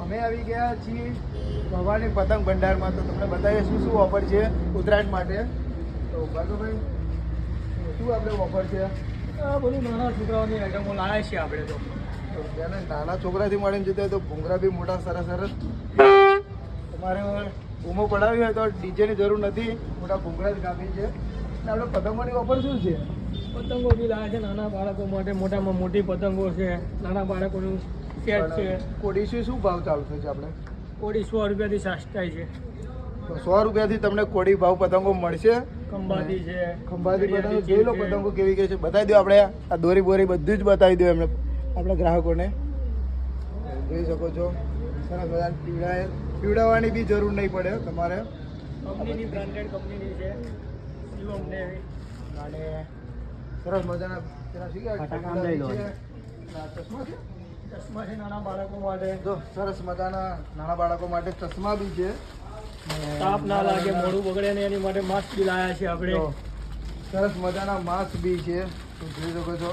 અમે આવી ગયા છીએ ભવાની પતંગ ભંડારમાં. તો તમને બતાવીએ શું શું ઓફર છે ઉત્તરાયણ માટે. તો ભાર્ગવભાઈ શું આપણે ઓફર છે? આ બધું નાના છોકરાઓની આઈટમો લાવ્યા છીએ આપણે તો. તેને નાના છોકરાથી મળીને જતા તો ભૂંગરા બી મોટા સરસ સરસ. તમારે ઊમો પડાવી હોય તો ડીજેની જરૂર નથી, મોટા ભૂંગરા જ કાપી છે. અને આપણે પતંગોની ઓફર શું છે? પતંગો બી લાવ્યા છે નાના બાળકો માટે. મોટામાં મોટી પતંગો છે, નાના બાળકોનું સેટ છે. કોડીશું શું ભાવ ચાલુ થશે આપણે? કોડી 100 રૂપિયાથી સ્ટાર્ટ થાય છે. તો 100 રૂપિયાથી તમને કોડી ભાવ પતંગો મળશે. ખંભાતી છે, ખંભાતી પતંગો જોઈ લો પતંગો કેવી કેવી છે, બતાવી દો. આપણે આ દોરી બોરી બધું જ બતાવી દો એમને આપણા ગ્રાહકોને. જોઈ શકો છો સરસ મજાની પીવડાવવાની બી જરૂર નહીં પડે તમારે. કંપનીની બ્રાન્ડેડ કંપનીની છે શિવમ ને. અને સરસ મજાના તેના શું કહેવાય ચશ્મા છે. ચશ્મા છે નાના બાળકો માટે. જો સરસ મજાના નાના બાળકો માટે ચશ્મા બી છે. તાપ ના લાગે, મોઢું બગડે ને એની માટે માસ્ક બી લાવ્યા છે આપણે. તો સરસ મજાના માસ્ક બી છે. તો જોઈ શકો છો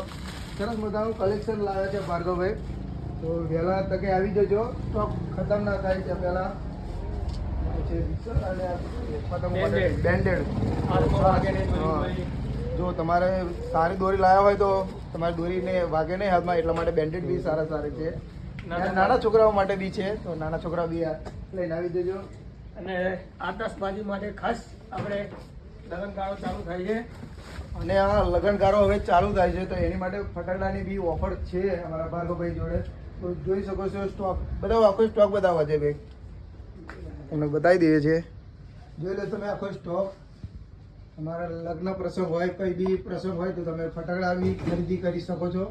સરસ મજાનું કલેક્શન લાવ્યા છે ભાર્ગવભાઈ. તો વહેલા તકે આવી જજો, સ્ટોક ખતમ ના થાય છે પહેલાં. અને બેન્ડેડ. જો તમારે સારી દોરી લાવ્યા હોય તો તમારી દોરીને વાગે નહીં હાથમાં, એટલા માટે બેન્ડેડ બી સારા સારી છે. નાના છોકરાઓ માટે બી છે, તો નાના છોકરાઓ બી લઈને આવી જજો. અને આતશબાજી માટે ખાસ આપણે લગનગાળો ચાલુ થાય છે. અને આ લગનગાળો હવે ચાલુ થાય છે, તો એની માટે ફટાકડાની બી ઓફર છે અમારા ભાર્ગવભાઈ જોડે. તો જોઈ શકો છો સ્ટોક બધા આખો સ્ટોક બતાવવા છે ભાઈ, તમને બતાવી દઈએ છીએ. જોઈ લો તમે આખો સ્ટોક. તમારા લગ્ન પ્રસંગ હોય, કંઈ બી પ્રસંગ હોય તો તમે ફટાકડા બી ખરીદી કરી શકો છો.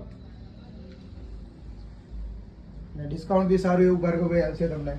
અને ડિસ્કાઉન્ટ બી સારું એવું ભાર્ગવભાઈ આવશે તમને.